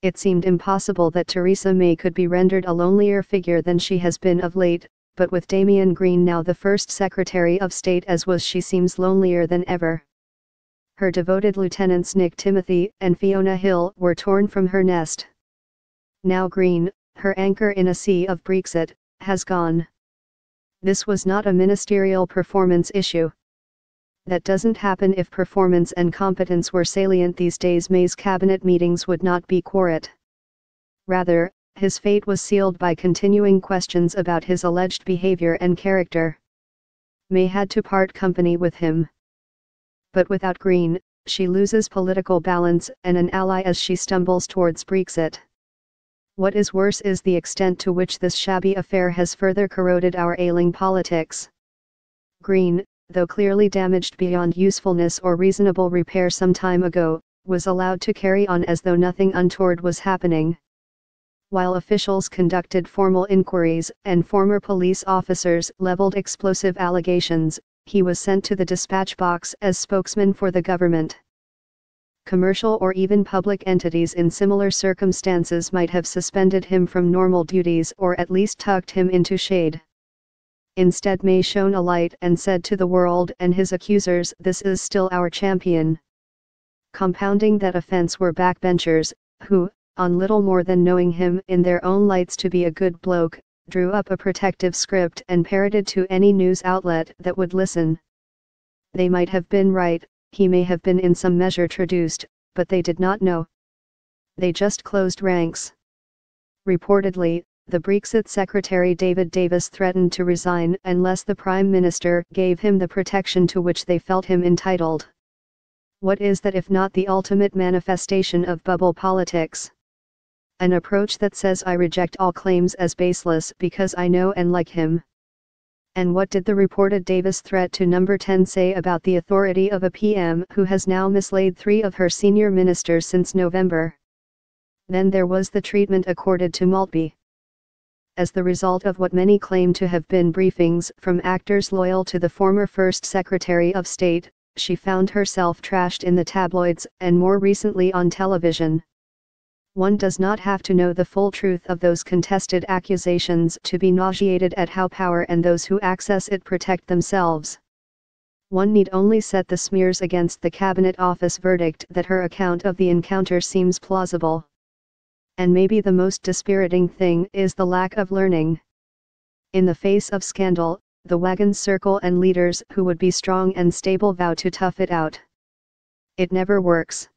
It seemed impossible that Theresa May could be rendered a lonelier figure than she has been of late, but with Damian Green now the first Secretary of State as was she seems lonelier than ever. Her devoted lieutenants Nick Timothy and Fiona Hill were torn from her nest. Now Green, her anchor in a sea of Brexit, has gone. This was not a ministerial performance issue. That doesn't happen if performance and competence were salient these days. May's cabinet meetings would not be quiet. Rather, his fate was sealed by continuing questions about his alleged behavior and character. May had to part company with him. But without Green, she loses political balance and an ally as she stumbles towards Brexit. What is worse is the extent to which this shabby affair has further corroded our ailing politics. Green, though clearly damaged beyond usefulness or reasonable repair some time ago, was allowed to carry on as though nothing untoward was happening. While officials conducted formal inquiries and former police officers leveled explosive allegations, he was sent to the dispatch box as spokesman for the government. Commercial or even public entities in similar circumstances might have suspended him from normal duties or at least tucked him into shade. Instead May shone a light and said to the world and his accusers, "This is still our champion." Compounding that offense were backbenchers, who, on little more than knowing him in their own lights to be a good bloke, drew up a protective script and parroted to any news outlet that would listen. They might have been right, he may have been in some measure traduced, but they did not know. They just closed ranks. Reportedly, the Brexit Secretary David Davis threatened to resign unless the Prime Minister gave him the protection to which they felt him entitled. What is that if not the ultimate manifestation of bubble politics? An approach that says I reject all claims as baseless because I know and like him. And what did the reported Davis threat to Number 10 say about the authority of a PM who has now mislaid 3 of her senior ministers since November? Then there was the treatment accorded to Maltby. As the result of what many claim to have been briefings from actors loyal to the former First Secretary of State, she found herself trashed in the tabloids and more recently on television. One does not have to know the full truth of those contested accusations to be nauseated at how power and those who access it protect themselves. One need only set the smears against the Cabinet Office verdict that her account of the encounter seems plausible. And maybe the most dispiriting thing is the lack of learning. In the face of scandal, the Wagons circle and leaders who would be strong and stable vow to tough it out. It never works.